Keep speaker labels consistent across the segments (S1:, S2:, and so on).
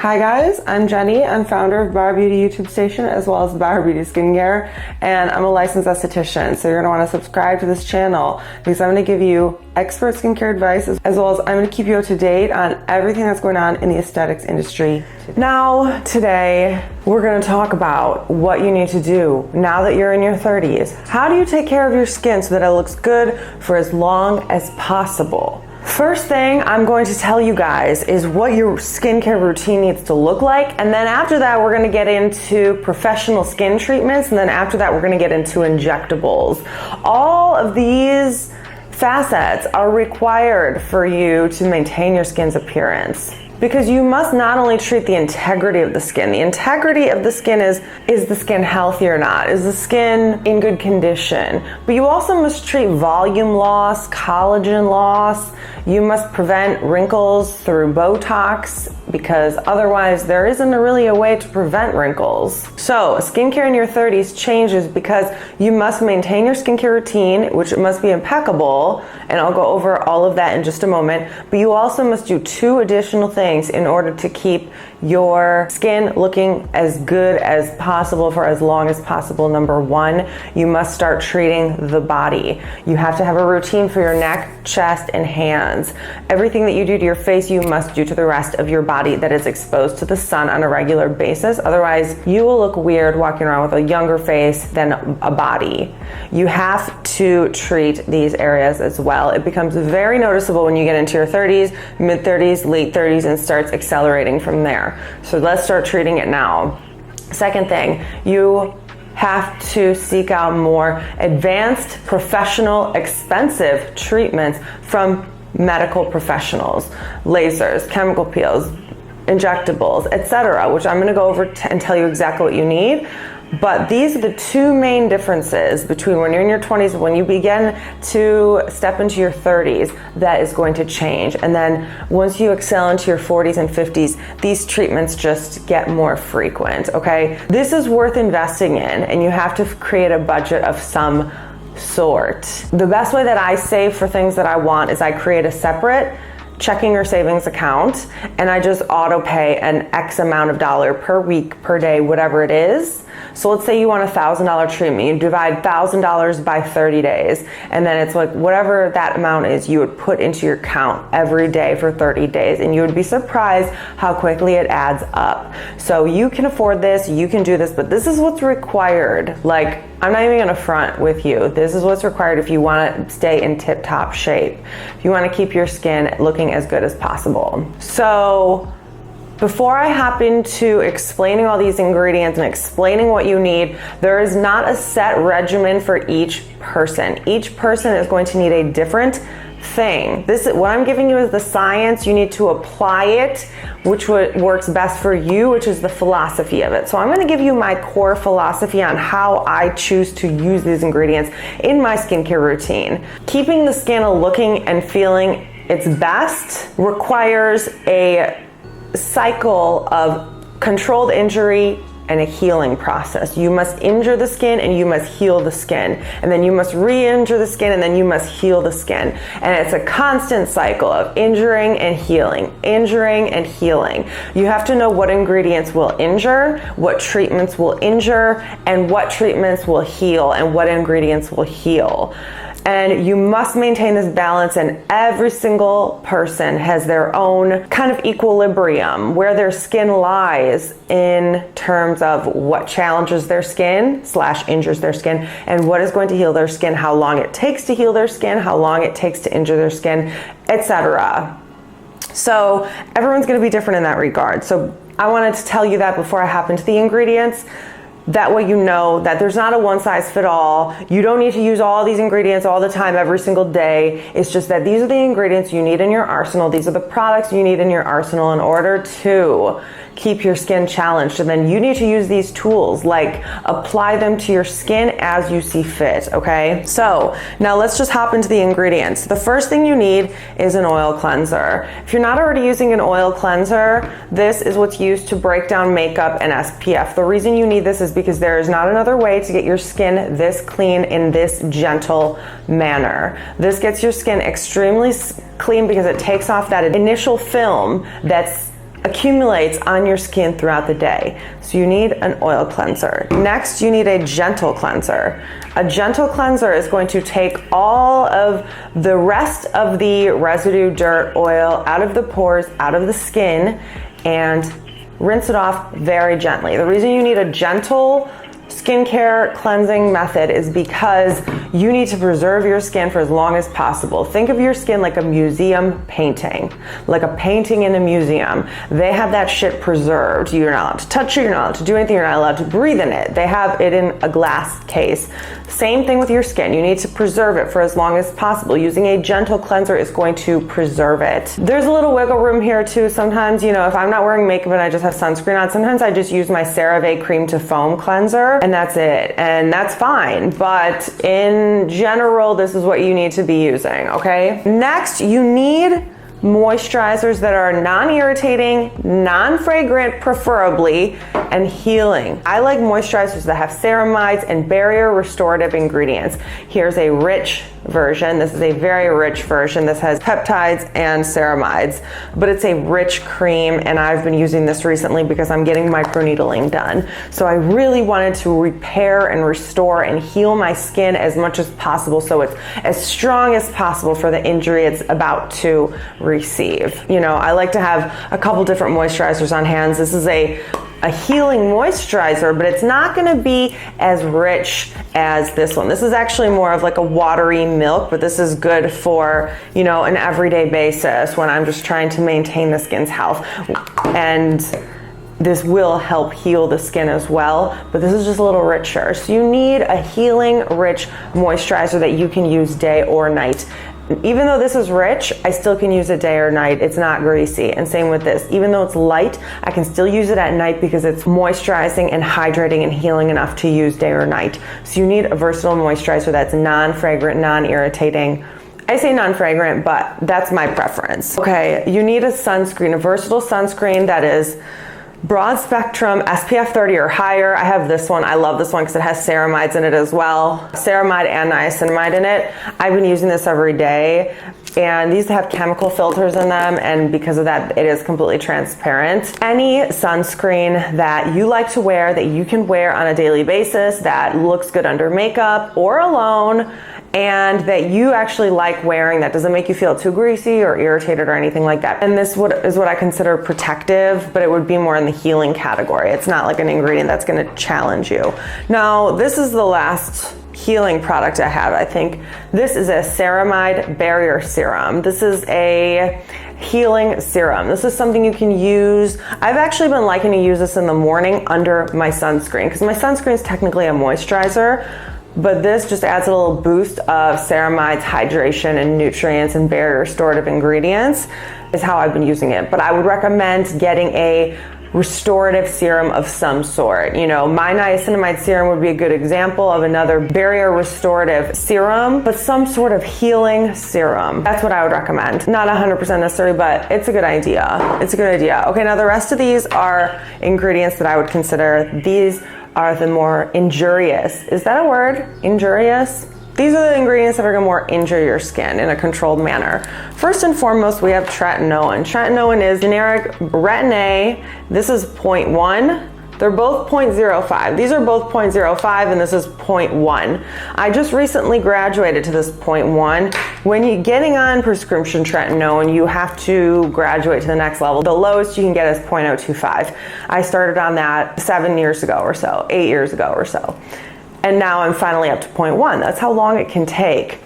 S1: Hi guys, I'm Jenny. I'm founder of Bauer Beauty YouTube station as well as Bauer Beauty Skincare, and I'm a licensed esthetician. So you're going to want to subscribe to this channel because I'm going to give you expert skincare advice as well as I'm going to keep you up to date on everything that's going on in the aesthetics industry. Now, today, we're going to talk about what you need to do now that you're in your 30s. How do you take care of your skin so that it looks good for as long as possible? First thing I'm going to tell you guys is what your skincare routine needs to look like, and then after that we're going to get into professional skin treatments, and then after that we're going to get into injectables. All of these facets are required for you to maintain your skin's appearance, because you must not only treat the integrity of the skin. The integrity of the skin is the skin healthy or not? Is the skin in good condition? But you also must treat volume loss, collagen loss. You must prevent wrinkles through Botox, because otherwise there isn't really a way to prevent wrinkles. So skincare in your 30s changes because you must maintain your skincare routine, which must be impeccable, and I'll go over all of that in just a moment. But you also must do two additional things in order to keep your skin looking as good as possible for as long as possible. Number one, you must start treating the body. You have to have a routine for your neck, chest, and hands. Everything that you do to your face, you must do to the rest of your body that is exposed to the sun on a regular basis. Otherwise, you will look weird walking around with a younger face than a body. You have to treat these areas as well. It becomes very noticeable when you get into your 30s, mid-30s, late 30s, and starts accelerating from there. So let's start treating it now. Second thing, you have to seek out more advanced, professional, expensive treatments from medical professionals, lasers, chemical peels, injectables, etc., which I'm going to go over and tell you exactly what you need. But these are the two main differences between when you're in your 20s and when you begin to step into your 30s that is going to change. And then once you excel into your 40s and 50s, these treatments just get more frequent, okay? This is worth investing in, and you have to create a budget of some sort. The best way that I save for things that I want is I create a separate checking or savings account, and I just auto pay an X amount of dollar per week, per day, whatever it is. So let's say you want $1,000 treatment. You divide $1,000 by 30 days, and then it's like whatever that amount is, you would put into your account every day for 30 days, and you would be surprised how quickly it adds up. So you can afford this, you can do this, but this is what's required. Like, I'm not even gonna front with you. This is what's required if you wanna stay in tip-top shape. If you wanna keep your skin looking as good as possible. So, before I hop into explaining all these ingredients and explaining what you need, there is not a set regimen for each person. Each person is going to need a different thing. What I'm giving you is the science. You need to apply it, which works best for you, which is the philosophy of it. So I'm going to give you my core philosophy on how I choose to use these ingredients in my skincare routine. Keeping the skin looking and feeling its best requires a cycle of controlled injury and a healing process. You must injure the skin and you must heal the skin, and then you must re-injure the skin, and then you must heal the skin. And it's a constant cycle of injuring and healing, injuring and healing. You have to know what ingredients will injure, what treatments will injure, and what treatments will heal, and what ingredients will heal. And you must maintain this balance, and every single person has their own kind of equilibrium where their skin lies in terms of what challenges their skin / injures their skin, and what is going to heal their skin, how long it takes to heal their skin, how long it takes to injure their skin, etc. So everyone's going to be different in that regard. So I wanted to tell you that before I hop into the ingredients. That way you know that there's not a one-size-fits-all. You don't need to use all these ingredients all the time, every single day. It's just that these are the ingredients you need in your arsenal. These are the products you need in your arsenal in order to keep your skin challenged. And then you need to use these tools, like apply them to your skin as you see fit, okay? So now let's just hop into the ingredients. The first thing you need is an oil cleanser. If you're not already using an oil cleanser, this is what's used to break down makeup and SPF. The reason you need this is because there is not another way to get your skin this clean in this gentle manner. This gets your skin extremely clean because it takes off that initial film that's accumulates on your skin throughout the day. So you need an oil cleanser. Next, you need a gentle cleanser. A gentle cleanser is going to take all of the rest of the residue, dirt, oil out of the pores, out of the skin, and rinse it off very gently. The reason you need a gentle skincare cleansing method is because you need to preserve your skin for as long as possible. Think of your skin like a museum painting, like a painting in a museum. They have that shit preserved. You're not allowed to touch it, you're not allowed to do anything, you're not allowed to breathe in it. They have it in a glass case. Same thing with your skin. You need to preserve it for as long as possible. Using a gentle cleanser is going to preserve it. There's a little wiggle room here too. Sometimes, you know, if I'm not wearing makeup and I just have sunscreen on, sometimes I just use my CeraVe cream to foam cleanser and that's it. And that's fine. But in general, this is what you need to be using, okay? Next, you need moisturizers that are non-irritating, non-fragrant preferably, and healing. I like moisturizers that have ceramides and barrier restorative ingredients. Here's a rich version. This is a very rich version. This has peptides and ceramides, but it's a rich cream, and I've been using this recently because I'm getting microneedling done. So I really wanted to repair and restore and heal my skin as much as possible so it's as strong as possible for the injury it's about to receive. You know, I like to have a couple different moisturizers on hand. This is a healing moisturizer, but it's not going to be as rich as this one. This is actually more of like a watery milk, but this is good for, you know, an everyday basis when I'm just trying to maintain the skin's health. And this will help heal the skin as well, but this is just a little richer. So you need a healing, rich moisturizer that you can use day or night. Even though this is rich, I still can use it day or night. It's not greasy. And same with this. Even though it's light, I can still use it at night because it's moisturizing and hydrating and healing enough to use day or night. So you need a versatile moisturizer that's non-fragrant, non-irritating. I say non-fragrant, but that's my preference. Okay, you need a sunscreen, a versatile sunscreen that is broad spectrum, SPF 30 or higher. I have this one. I love this one because it has ceramides in it as well. Ceramide and niacinamide in it. I've been using this every day, and these have chemical filters in them, and because of that, it is completely transparent. Any sunscreen that you like to wear, that you can wear on a daily basis, that looks good under makeup or alone, and that you actually like wearing, that doesn't make you feel too greasy or irritated or anything like that. And this is what I consider protective, but it would be more in the healing category. It's not like an ingredient that's gonna challenge you. Now, this is the last healing product I have. I think this is a ceramide barrier serum. This is a healing serum. This is something you can use. I've actually been liking to use this in the morning under my sunscreen because my sunscreen is technically a moisturizer, but this just adds a little boost of ceramides, hydration, and nutrients and barrier restorative ingredients is how I've been using it. But I would recommend getting a restorative serum of some sort. You know, my niacinamide serum would be a good example of another barrier restorative serum, but some sort of healing serum. That's what I would recommend. Not 100% necessary, but it's a good idea. It's a good idea. Okay, now the rest of these are ingredients that I would consider. These are the more injurious. Is that a word? Injurious? These are the ingredients that are gonna more injure your skin in a controlled manner. First and foremost, we have tretinoin. Tretinoin is generic retin-A. This is 0.1. They're both 0.05. These are both 0.05 and this is 0.1. I just recently graduated to this 0.1. When you're getting on prescription tretinoin, you have to graduate to the next level. The lowest you can get is 0.025. I started on that 7 years ago or so, 8 years ago or so. And now I'm finally up to 0.1. That's how long it can take.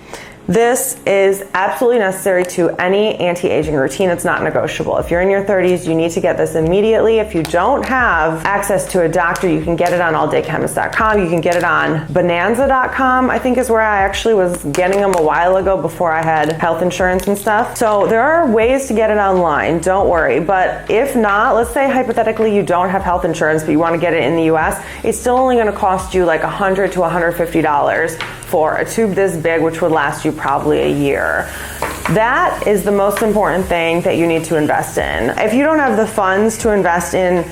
S1: This is absolutely necessary to any anti-aging routine. It's not negotiable. If you're in your 30s, you need to get this immediately. If you don't have access to a doctor, you can get it on alldaychemist.com. You can get it on bonanza.com, I think is where I actually was getting them a while ago before I had health insurance and stuff. So there are ways to get it online, don't worry. But if not, let's say hypothetically you don't have health insurance, but you want to get it in the US, it's still only going to cost you like $100 to $150 for a tube this big, which would last you probably a year. That is the most important thing that you need to invest in. If you don't have the funds to invest in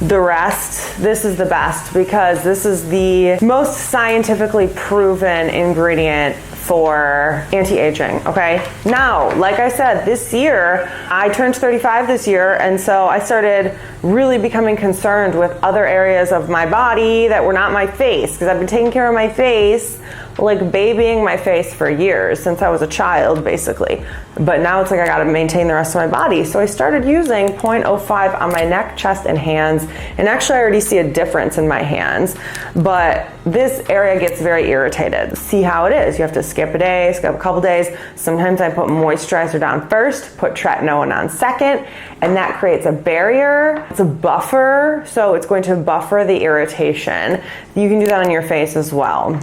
S1: the rest, this is the best because this is the most scientifically proven ingredient for anti-aging, okay? Now, like I said, this year, I turned 35 this year, and so I started really becoming concerned with other areas of my body that were not my face, because I've been taking care of my face, like babying my face for years, since I was a child, basically. But now it's like I gotta maintain the rest of my body. So I started using 0.05 on my neck, chest, and hands. And actually I already see a difference in my hands, but this area gets very irritated. See how it is. You have to skip a day, skip a couple days. Sometimes I put moisturizer down first, put tretinoin on second, and that creates a barrier. It's a buffer, so it's going to buffer the irritation. You can do that on your face as well.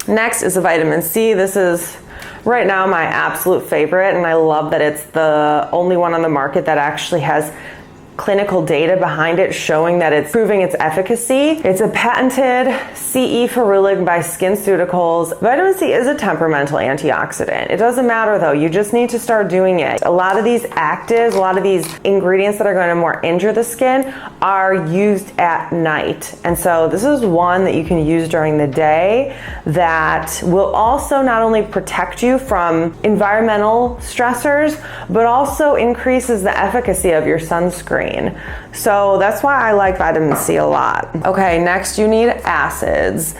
S1: Next is a vitamin C. This is right now my absolute favorite, and I love that it's the only one on the market that actually has clinical data behind it showing that it's proving its efficacy. It's a patented CE ferulic by SkinCeuticals. Vitamin C is a temperamental antioxidant. It doesn't matter though, you just need to start doing it. A lot of these actives, a lot of these ingredients that are going to more injure the skin are used at night. And so this is one that you can use during the day that will also not only protect you from environmental stressors, but also increases the efficacy of your sunscreen. So that's why I like vitamin C a lot. Okay, next you need acids.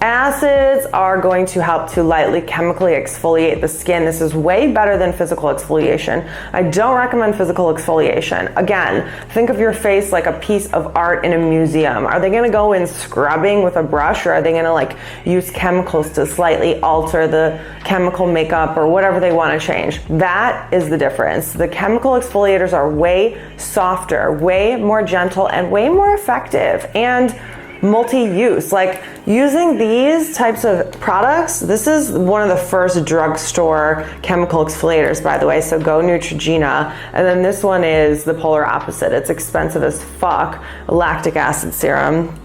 S1: Acids are going to help to lightly chemically exfoliate the skin. This is way better than physical exfoliation. I don't recommend physical exfoliation. Again, think of your face like a piece of art in a museum. Are they gonna go in scrubbing with a brush, or are they gonna like use chemicals to slightly alter the chemical makeup or whatever they wanna change? That is the difference. The chemical exfoliators are way softer, way more gentle, and way more effective, and multi-use. Like using these types of products, this is one of the first drugstore chemical exfoliators, by the way, so go Neutrogena. And then this one is the polar opposite. It's expensive as fuck, lactic acid serum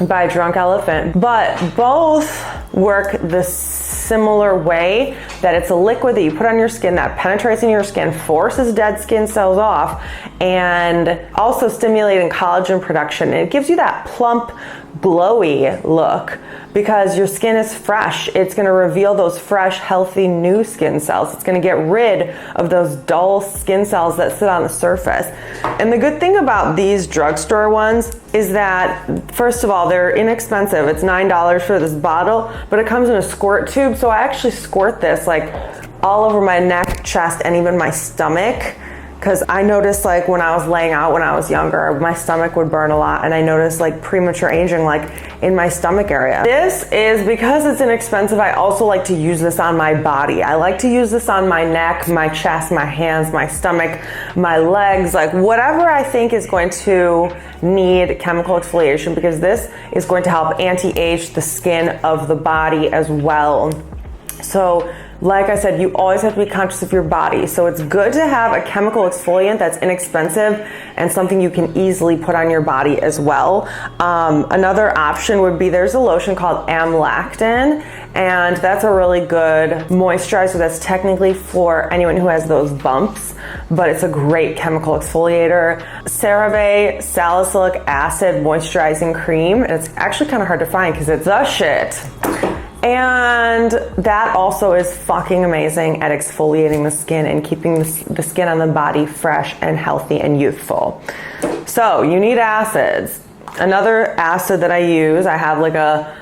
S1: by Drunk Elephant. But both work the similar way, that it's a liquid that you put on your skin that penetrates in your skin, forces dead skin cells off, and also stimulating collagen production. And it gives you that plump, glowy look because your skin is fresh. It's going to reveal those fresh, healthy, new skin cells. It's going to get rid of those dull skin cells that sit on the surface. And the good thing about these drugstore ones is that, first of all, they're inexpensive. It's $9 for this bottle, but it comes in a squirt tube. So I actually squirt this like all over my neck, chest, and even my stomach. Because I noticed like when I was laying out when I was younger, my stomach would burn a lot, and I noticed like premature aging like in my stomach area. This is, because it's inexpensive, I also like to use this on my body. I like to use this on my neck, my chest, my hands, my stomach, my legs, like whatever I think is going to need chemical exfoliation, because this is going to help anti-age the skin of the body as well. So like I said, you always have to be conscious of your body. So it's good to have a chemical exfoliant that's inexpensive and something you can easily put on your body as well. Another option would be, there's a lotion called Amlactin, and that's a really good moisturizer that's technically for anyone who has those bumps, but it's a great chemical exfoliator. CeraVe Salicylic Acid Moisturizing Cream, and it's actually kind of hard to find because it's a shit. And that also is fucking amazing at exfoliating the skin and keeping the skin on the body fresh and healthy and youthful. So you need acids. Another acid that I use, I have like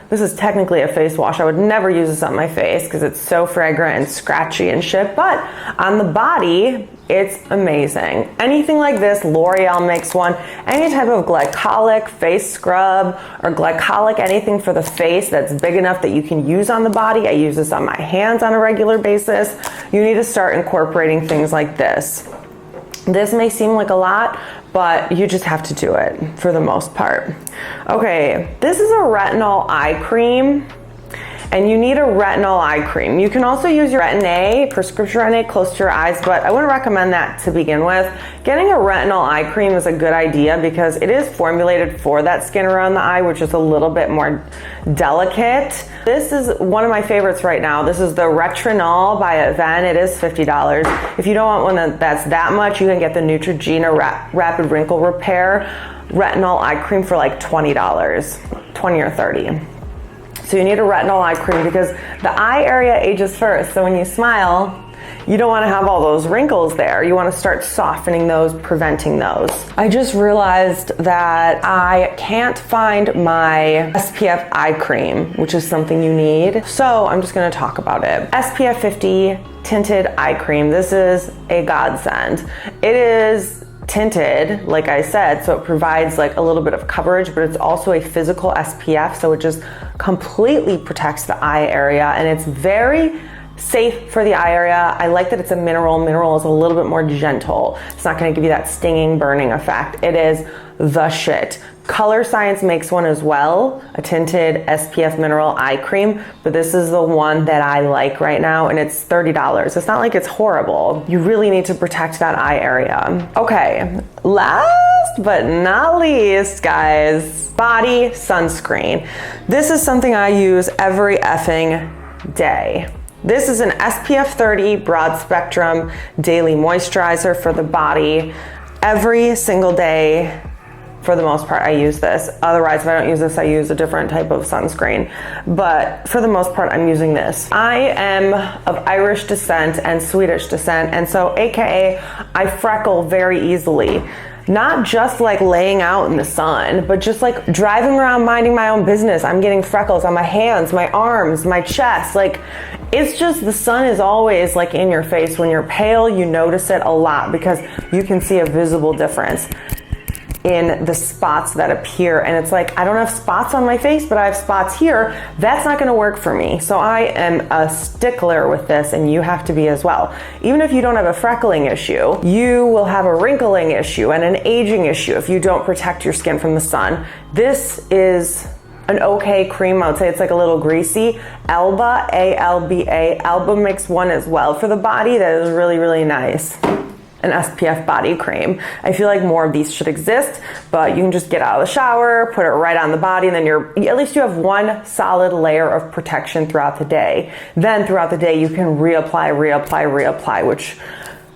S1: this is technically a face wash. I would never use this on my face because it's so fragrant and scratchy and shit, but on the body, it's amazing. Anything like this, L'Oreal makes one, any type of glycolic face scrub or glycolic anything for the face that's big enough that you can use on the body. I use this on my hands on a regular basis. You need to start incorporating things like this. This may seem like a lot, but you just have to do it for the most part. Okay, this is a retinol eye cream, and you need a retinol eye cream. You can also use your Retin-A, prescription Retin-A close to your eyes, but I wouldn't recommend that to begin with. Getting a retinol eye cream is a good idea because it is formulated for that skin around the eye, which is a little bit more delicate. This is one of my favorites right now. This is the Retrinol by Aven. It is $50. If you don't want one that's that much, you can get the Neutrogena Rapid Wrinkle Repair Retinol Eye Cream for like $20, 20 or 30. So you need a retinol eye cream because the eye area ages first. So when you smile, you don't want to have all those wrinkles there. You want to start softening those, preventing those. I just realized that I can't find my SPF eye cream, which is something you need. So I'm just going to talk about it. SPF 50 tinted eye cream. This is a godsend. It is tinted, like I said, so it provides like a little bit of coverage, but it's also a physical SPF, so it just completely protects the eye area, and it's very safe for the eye area. I like that it's a mineral. Mineral is a little bit more gentle. It's not going to give you that stinging, burning effect. It is the shit. Color Science makes one as well, a tinted SPF mineral eye cream, but this is the one that I like right now, and it's $30. It's not like it's horrible. You really need to protect that eye area. Okay, last but not least, guys, body sunscreen. This is something I use every effing day. This is an SPF 30 broad spectrum daily moisturizer for the body. Every single day, for the most part, I use this. Otherwise, if I don't use this, I use a different type of sunscreen. But for the most part, I'm using this. I am of Irish descent and Swedish descent, and so AKA, I freckle very easily. Not just like laying out in the sun, but just like driving around minding my own business. I'm getting freckles on my hands, my arms, my chest. Like, it's just, the sun is always like in your face. When you're pale, you notice it a lot because you can see a visible difference in the spots that appear. And it's like, I don't have spots on my face, but I have spots here. That's not going to work for me. So I am a stickler with this, and you have to be as well. Even if you don't have a freckling issue, you will have a wrinkling issue and an aging issue if you don't protect your skin from the sun. This is an okay cream. I would say it's like a little greasy. Alba, A-L-B-A, Alba makes one as well for the body that is really, really nice. An SPF body cream. I feel like more of these should exist, but you can just get out of the shower, put it right on the body, and then at least you have one solid layer of protection throughout the day. Then throughout the day, you can reapply, which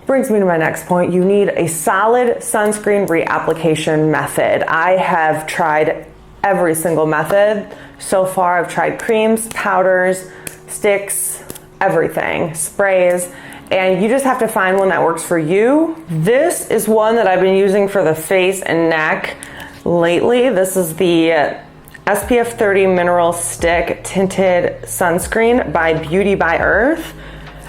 S1: brings me to my next point. You need a solid sunscreen reapplication method. I have tried every single method. So far, I've tried creams, powders, sticks, everything, sprays, and you just have to find one that works for you. This is one that I've been using for the face and neck lately. This is the SPF 30 Mineral Stick Tinted Sunscreen by Beauty by Earth.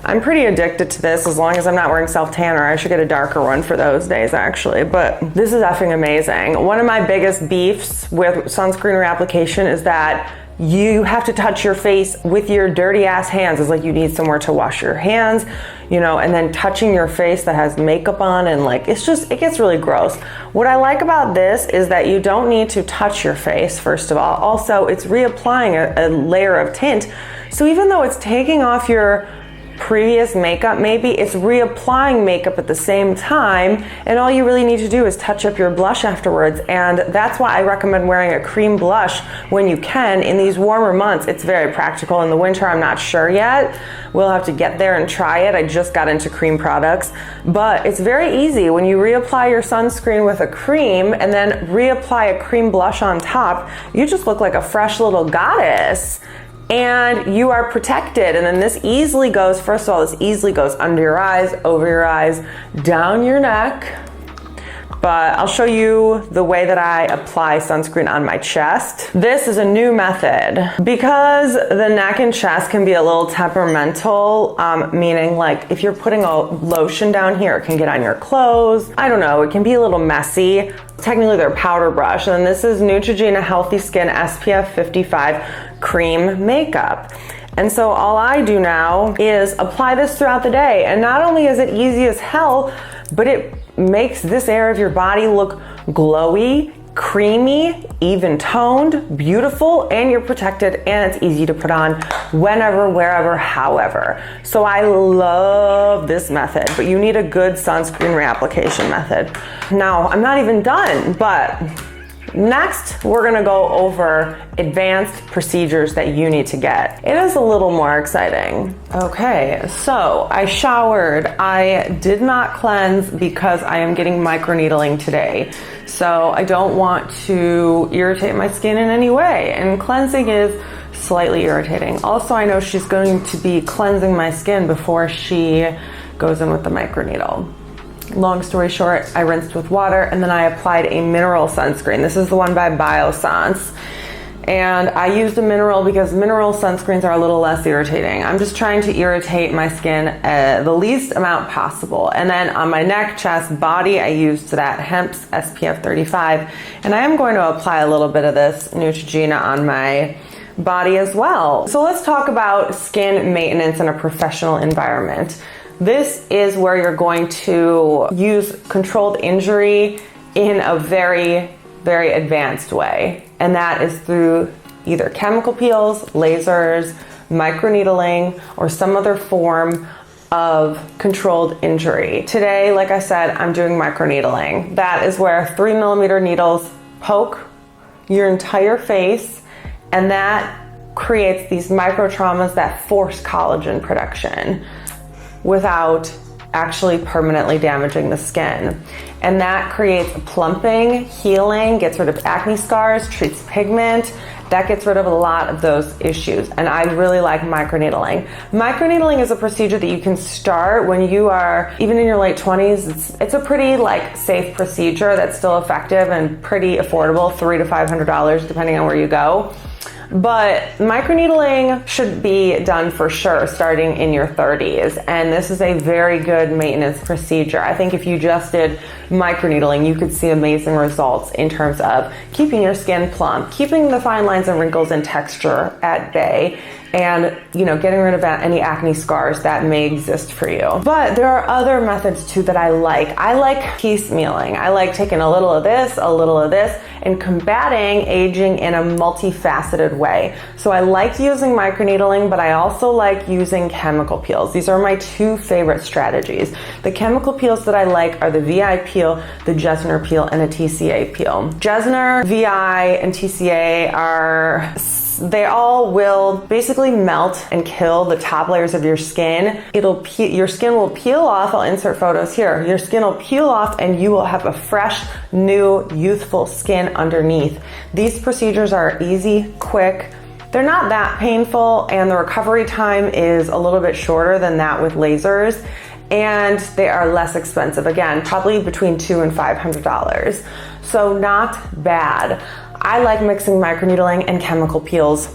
S1: I'm pretty addicted to this as long as I'm not wearing self-tanner. I should get a darker one for those days actually, but this is effing amazing. One of my biggest beefs with sunscreen reapplication is that you have to touch your face with your dirty ass hands. It's like you need somewhere to wash your hands, you know, and then touching your face that has makeup on, and like, it gets really gross. What I like about this is that you don't need to touch your face, first of all. Also, it's reapplying a layer of tint. So even though it's taking off your previous makeup, maybe it's reapplying makeup at the same time, and all you really need to do is touch up your blush afterwards. And that's why I recommend wearing a cream blush when you can in these warmer months. It's very practical. In the winter, I'm not sure yet. We'll have to get there and try it. I just got into cream products, but it's very easy. When you reapply your sunscreen with a cream and then reapply a cream blush on top, you just look like a fresh little goddess. And you are protected. And then this easily goes, first of all, this easily goes under your eyes, over your eyes, down your neck. But I'll show you the way that I apply sunscreen on my chest. This is a new method because the neck and chest can be a little temperamental, meaning like if you're putting a lotion down here, it can get on your clothes. I don't know, it can be a little messy. Technically they're powder brush. And this is Neutrogena Healthy Skin SPF 55 cream makeup. And so all I do now is apply this throughout the day. And not only is it easy as hell, but it makes this area of your body look glowy, creamy, even toned, beautiful, and you're protected, and it's easy to put on whenever, wherever, however. So I love this method, but you need a good sunscreen reapplication method. Now, I'm not even done, but next, we're gonna go over advanced procedures that you need to get. It is a little more exciting. Okay, so I showered. I did not cleanse because I am getting microneedling today. So I don't want to irritate my skin in any way. And cleansing is slightly irritating. Also, I know she's going to be cleansing my skin before she goes in with the microneedle. Long story short, I rinsed with water and then I applied a mineral sunscreen. This is the one by Bauer. And I used a mineral because mineral sunscreens are a little less irritating. I'm just trying to irritate my skin the least amount possible. And then on my neck, chest, body, I used that Hemp's SPF 35. And I am going to apply a little bit of this Neutrogena on my body as well. So let's talk about skin maintenance in a professional environment. This is where you're going to use controlled injury in a very, very advanced way. And that is through either chemical peels, lasers, microneedling, or some other form of controlled injury. Today, like I said, I'm doing microneedling. That is where 3mm needles poke your entire face, and that creates these micro traumas that force collagen production without actually permanently damaging the skin. And that creates plumping, healing, gets rid of acne scars, treats pigment. That gets rid of a lot of those issues. And I really like microneedling. Microneedling is a procedure that you can start when you are even in your late 20s. It's a pretty safe procedure that's still effective and pretty affordable, $300 to $500 depending on where you go. But microneedling should be done for sure starting in your 30s, and this is a very good maintenance procedure. I think if you just did microneedling, you could see amazing results in terms of keeping your skin plump, keeping the fine lines and wrinkles and texture at bay, and getting rid of any acne scars that may exist for you. But there are other methods too that I like. I like piecemealing. I like taking a little of this, and combating aging in a multifaceted way. So I like using microneedling, but I also like using chemical peels. These are my two favorite strategies. The chemical peels that I like are the VI peel, the Jesner peel, and a TCA peel. Jesner, VI, and TCA they all will basically melt and kill the top layers of your skin. Your skin will peel off. I'll insert photos here. Your skin will peel off and you will have a fresh, new, youthful skin underneath. These procedures are easy, quick. They're not that painful, and the recovery time is a little bit shorter than that with lasers. And they are less expensive. Again, probably between $200 and $500. So not bad. I like mixing microneedling and chemical peels,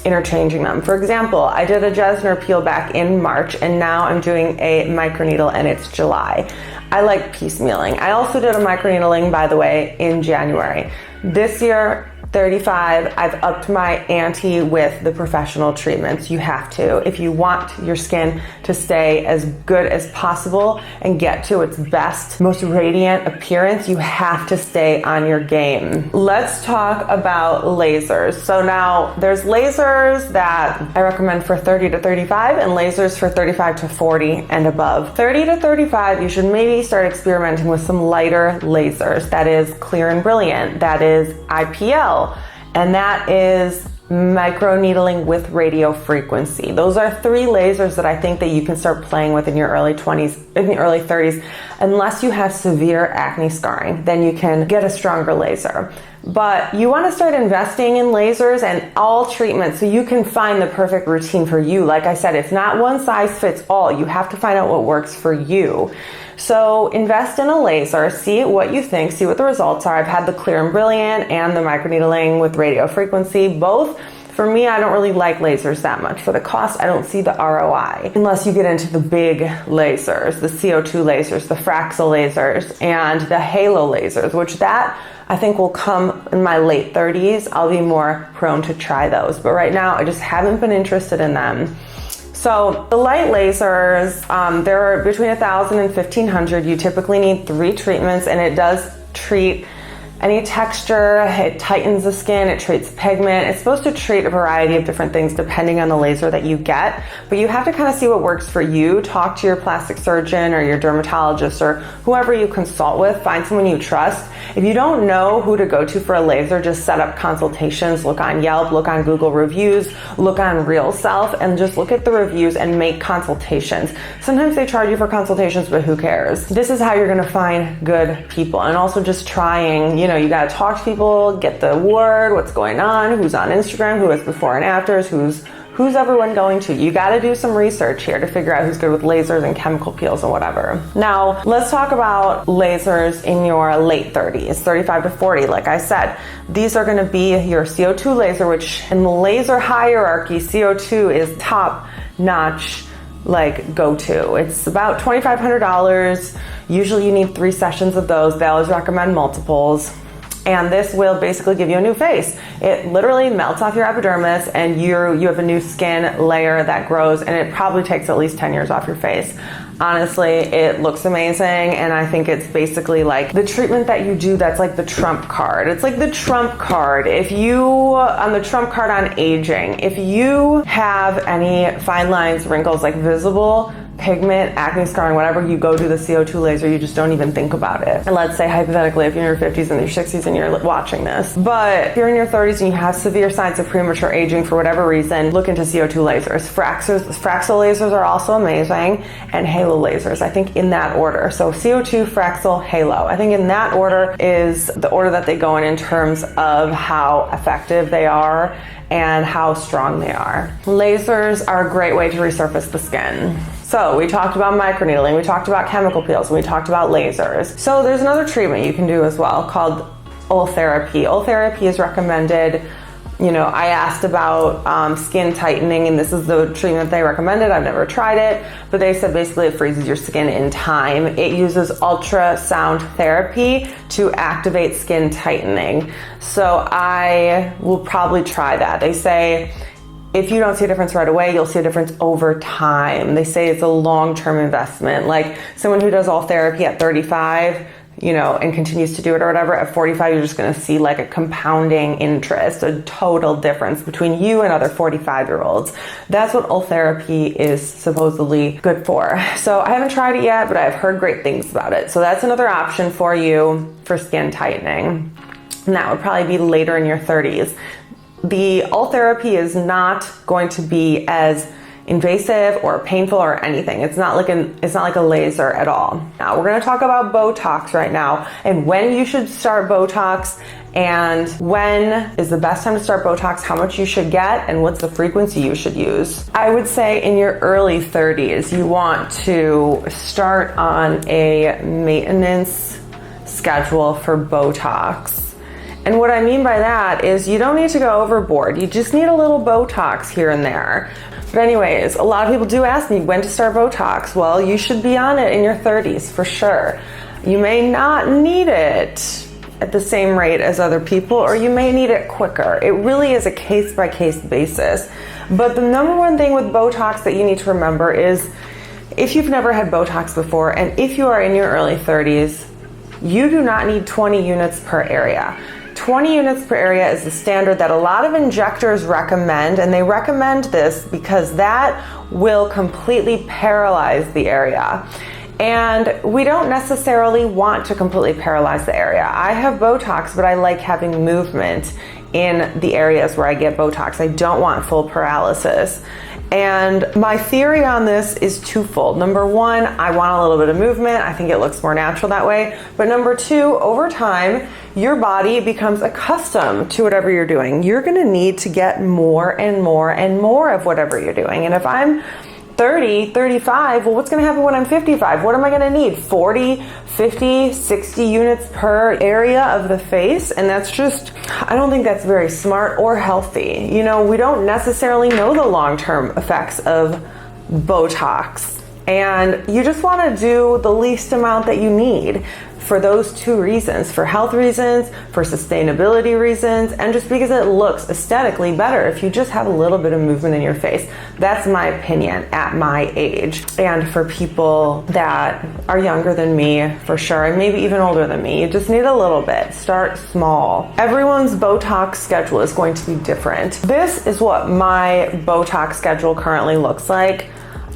S1: interchanging them. For example, I did a Jesner peel back in March, and now I'm doing a microneedle and it's July. I like piecemealing. I also did a microneedling, by the way, in January. This year, 35, I've upped my ante with the professional treatments. You have to. If you want your skin to stay as good as possible and get to its best, most radiant appearance, you have to stay on your game. Let's talk about lasers. So now there's lasers that I recommend for 30 to 35 and lasers for 35 to 40 and above. 30 to 35, you should maybe start experimenting with some lighter lasers. That is Clear and Brilliant. That is IPL. And that is microneedling with radio frequency. Those are three lasers that I think that you can start playing with in your early 20s, in the early 30s, unless you have severe acne scarring. Then you can get a stronger laser. But you want to start investing in lasers and all treatments so you can find the perfect routine for you. Like I said, it's not one size fits all. You have to find out what works for you. So invest in a laser, see what you think, see what the results are. I've had the Clear and Brilliant and the microneedling with radio frequency. Both, for me, I don't really like lasers that much. For the cost, I don't see the ROI. Unless you get into the big lasers, the CO2 lasers, the Fraxel lasers, and the Halo lasers, which that I think will come in my late 30s. I'll be more prone to try those. But right now, I just haven't been interested in them. So the light lasers, they're between 1,000 and 1,500. You typically need 3 treatments, and it does treat any texture, it tightens the skin, it treats pigment. It's supposed to treat a variety of different things depending on the laser that you get, but you have to kind of see what works for you. Talk to your plastic surgeon or your dermatologist or whoever you consult with. Find someone you trust. If you don't know who to go to for a laser, just set up consultations. Look on Yelp, look on Google reviews, look on Real Self, and just look at the reviews and make consultations. Sometimes they charge you for consultations, but who cares? This is how you're gonna find good people, and also just trying, you got to talk to people, get the word, what's going on, who's on Instagram, who has before and afters, who's everyone going to. You got to do some research here to figure out who's good with lasers and chemical peels and whatever. Now, let's talk about lasers in your late 30s, 35 to 40. Like I said, these are going to be your CO2 laser, which in the laser hierarchy, CO2 is top notch, like go-to. It's about $2,500. Usually you need 3 sessions of those. They always recommend multiples. And this will basically give you a new face. It literally melts off your epidermis and you have a new skin layer that grows, and it probably takes at least 10 years off your face. Honestly, it looks amazing, and I think it's basically like the treatment that you do that's like the trump card. It's like the trump card. On the trump card on aging, if you have any fine lines, wrinkles, like visible pigment, acne scarring, whatever, you go do the CO2 laser, you just don't even think about it. And let's say hypothetically, if you're in your 50s and your 60s and you're watching this, but if you're in your 30s and you have severe signs of premature aging for whatever reason, look into CO2 lasers. Fraxel lasers are also amazing, and halo lasers, I think in that order. So CO2, Fraxel, halo. I think in that order is the order that they go in terms of how effective they are and how strong they are. Lasers are a great way to resurface the skin. So we talked about microneedling, we talked about chemical peels, we talked about lasers. So there's another treatment you can do as well called Ultherapy. Ultherapy is recommended. I asked about skin tightening, and this is the treatment they recommended. I've never tried it, but they said basically it freezes your skin in time. It uses ultrasound therapy to activate skin tightening. So I will probably try that. They say if you don't see a difference right away, you'll see a difference over time. They say it's a long-term investment. Like someone who does Ultherapy at 35, and continues to do it or whatever, at 45, you're just going to see like a compounding interest, a total difference between you and other 45-year-olds. That's what Ultherapy is supposedly good for. So I haven't tried it yet, but I've heard great things about it. So that's another option for you for skin tightening. And that would probably be later in your 30s. The Ultherapy is not going to be as invasive or painful or anything. It's not like a laser at all. Now we're going to talk about Botox right now, and when you should start Botox, and when is the best time to start Botox, how much you should get, and what's the frequency you should use. I would say in your early 30s, you want to start on a maintenance schedule for Botox. And what I mean by that is you don't need to go overboard. You just need a little Botox here and there. But anyways, a lot of people do ask me when to start Botox. Well, you should be on it in your 30s for sure. You may not need it at the same rate as other people, or you may need it quicker. It really is a case-by-case basis. But the number one thing with Botox that you need to remember is if you've never had Botox before, and if you are in your early 30s, you do not need 20 units per area. 20 units per area is the standard that a lot of injectors recommend, and they recommend this because that will completely paralyze the area. And we don't necessarily want to completely paralyze the area. I have Botox, but I like having movement in the areas where I get Botox. I don't want full paralysis. And my theory on this is twofold. Number one, I want a little bit of movement. I think it looks more natural that way. But number two, over time, your body becomes accustomed to whatever you're doing. You're gonna need to get more and more and more of whatever you're doing. And if I'm 30, 35, well, what's gonna happen when I'm 55? What am I gonna need? 40, 50, 60 units per area of the face? And that's just, I don't think that's very smart or healthy. We don't necessarily know the long-term effects of Botox. And you just wanna do the least amount that you need for those two reasons, for health reasons, for sustainability reasons, and just because it looks aesthetically better if you just have a little bit of movement in your face. That's my opinion at my age. And for people that are younger than me, for sure, and maybe even older than me, you just need a little bit. Start small. Everyone's Botox schedule is going to be different. This is what my Botox schedule currently looks like.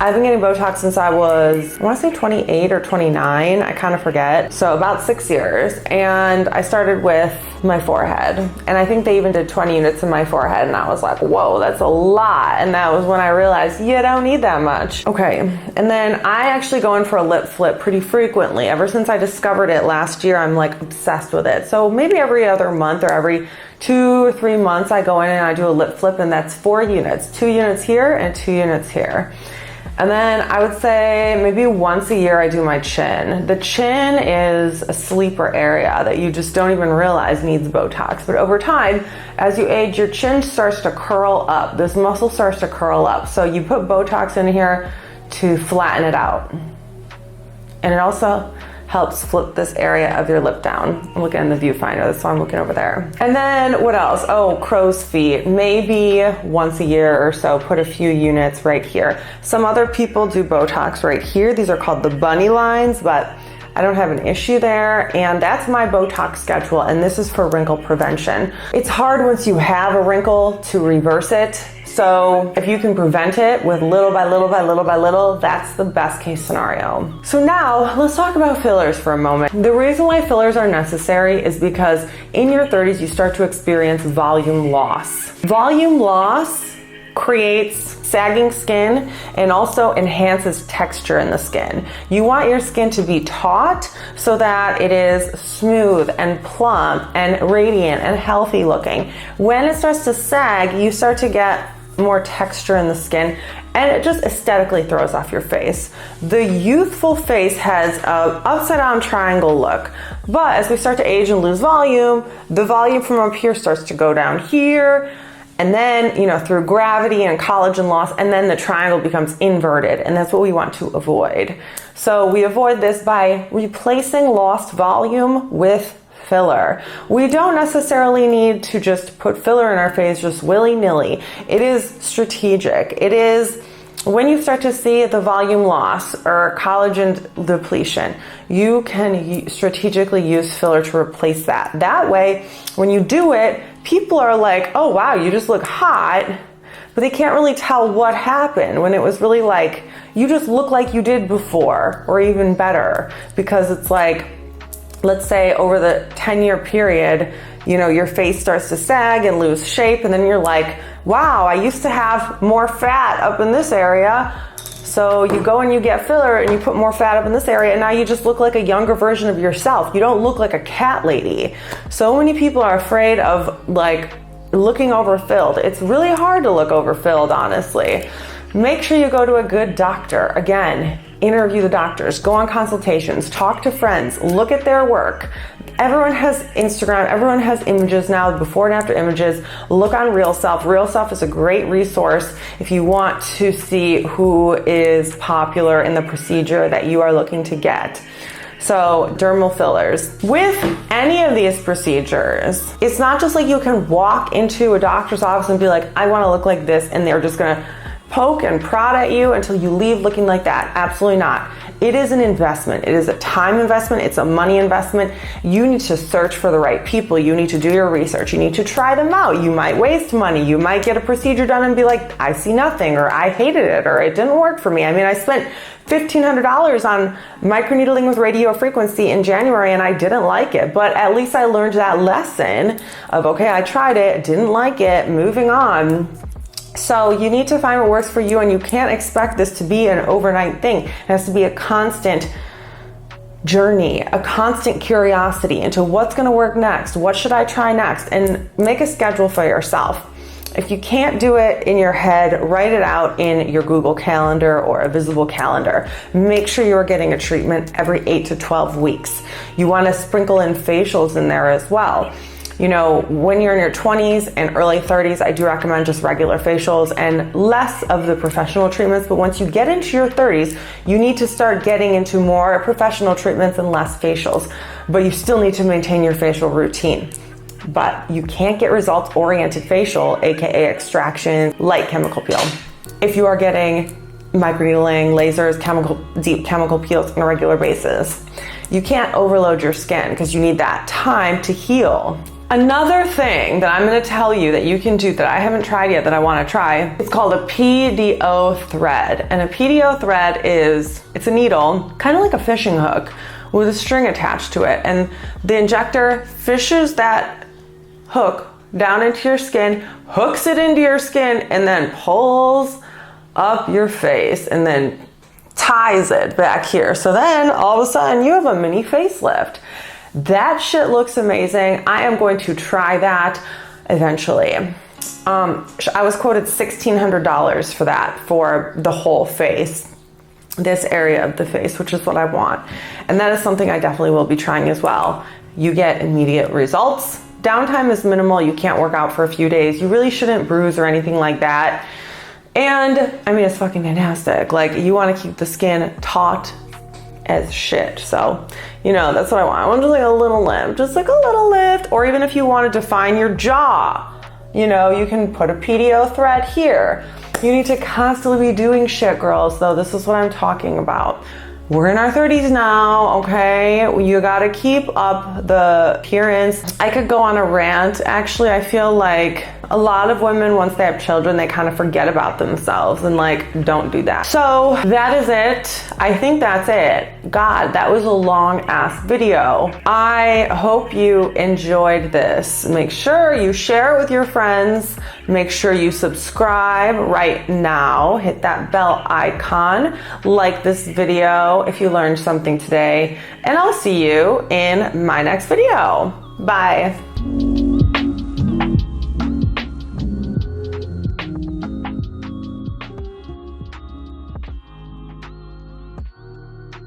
S1: I've been getting Botox since I was, I want to say 28 or 29. I kind of forget. So about 6 years. And I started with my forehead. And I think they even did 20 units in my forehead. And I was like, whoa, that's a lot. And that was when I realized you don't need that much. Okay. And then I actually go in for a lip flip pretty frequently. Ever since I discovered it last year, I'm like obsessed with it. So maybe every other month or every 2 or 3 months, I go in and I do a lip flip, and that's 4 units, 2 units here and 2 units here. And then I would say maybe once a year I do my chin. The chin is a sleeper area that you just don't even realize needs Botox. But over time, as you age, your chin starts to curl up. This muscle starts to curl up. So you put Botox in here to flatten it out. And it also helps flip this area of your lip down. I'm looking in the viewfinder, that's why I'm looking over there. And then what else? Oh, crow's feet. Maybe once a year or so, put a few units right here. Some other people do Botox right here. These are called the bunny lines, but I don't have an issue there. And that's my Botox schedule, and this is for wrinkle prevention. It's hard once you have a wrinkle to reverse it. So if you can prevent it with little by little by little by little, that's the best case scenario. So now let's talk about fillers for a moment. The reason why fillers are necessary is because in your 30s, you start to experience volume loss. Volume loss creates sagging skin and also enhances texture in the skin. You want your skin to be taut so that it is smooth and plump and radiant and healthy looking. When it starts to sag, you start to get more texture in the skin, and it just aesthetically throws off your face. The youthful face has an upside down triangle look, but as we start to age and lose volume, the volume from up here starts to go down here, and then, through gravity and collagen loss, and then the triangle becomes inverted, and that's what we want to avoid. So we avoid this by replacing lost volume with filler. We don't necessarily need to just put filler in our face just willy-nilly. It is strategic. It is when you start to see the volume loss or collagen depletion, you can strategically use filler to replace that. That way, when you do it, people are like, oh wow, you just look hot, but they can't really tell what happened, when it was really like, you just look like you did before, or even better, because it's like, let's say over the 10-year period, your face starts to sag and lose shape, and then you're like, wow, I used to have more fat up in this area. So you go and you get filler and you put more fat up in this area, and now you just look like a younger version of yourself. You don't look like a cat lady. So many people are afraid of looking overfilled. It's really hard to look overfilled, honestly. Make sure you go to a good doctor. Again, interview the doctors, go on consultations, talk to friends, look at their work. Everyone has Instagram, everyone has images now, before and after images. Look on Real Self. Real Self is a great resource if you want to see who is popular in the procedure that you are looking to get. So dermal fillers. With any of these procedures, it's not just like you can walk into a doctor's office and be like, I want to look like this, and they're just gonna poke and prod at you until you leave looking like that. Absolutely not. It is an investment. It is a time investment. It's a money investment. You need to search for the right people. You need to do your research. You need to try them out. You might waste money. You might get a procedure done and be like, I see nothing, or I hated it, or it didn't work for me. I mean, I spent $1,500 on microneedling with radio frequency in January, and I didn't like it, but at least I learned that lesson of, okay, I tried it, didn't like it, moving on. So you need to find what works for you, and you can't expect this to be an overnight thing. It has to be a constant journey, a constant curiosity into what's going to work next, what should I try next, and make a schedule for yourself. If you can't do it in your head, write it out in your Google Calendar or a visible calendar. Make sure you're getting a treatment every 8 to 12 weeks. You want to sprinkle in facials in there as well. When you're in your 20s and early 30s, I do recommend just regular facials and less of the professional treatments. But once you get into your 30s, you need to start getting into more professional treatments and less facials. But you still need to maintain your facial routine. But you can't get results-oriented facial, aka extraction, light chemical peel. If you are getting microneedling, lasers, deep chemical peels on a regular basis, you can't overload your skin because you need that time to heal. Another thing that I'm going to tell you that you can do that I haven't tried yet that I want to try, it's called a PDO thread. And a PDO thread it's a needle, kind of like a fishing hook with a string attached to it. And the injector fishes that hook down into your skin, hooks it into your skin, and then pulls up your face and then ties it back here. So then all of a sudden you have a mini facelift. That shit looks amazing. I am going to try that eventually. I was quoted $1,600 for that, for the whole face, this area of the face, which is what I want. And that is something I definitely will be trying as well. You get immediate results. Downtime is minimal. You can't work out for a few days. You really shouldn't bruise or anything like that. And I mean, it's fucking fantastic. Like, you want to keep the skin taut as shit. So, you know, that's what I want. I want just like a little lift, just like a little lift. Or even if you want to define your jaw, you know, you can put a PDO thread here. You need to constantly be doing shit, girls, though. This is what I'm talking about. We're in our 30s now, okay? You gotta keep up the appearance. I could go on a rant. Actually, I feel like a lot of women, once they have children, they kind of forget about themselves, and like, don't do that. So that is it. I think that's it. God, that was a long ass video. I hope you enjoyed this. Make sure you share it with your friends. Make sure you subscribe right now. Hit that bell icon. Like this video if you learned something today. And I'll see you in my next video. Bye.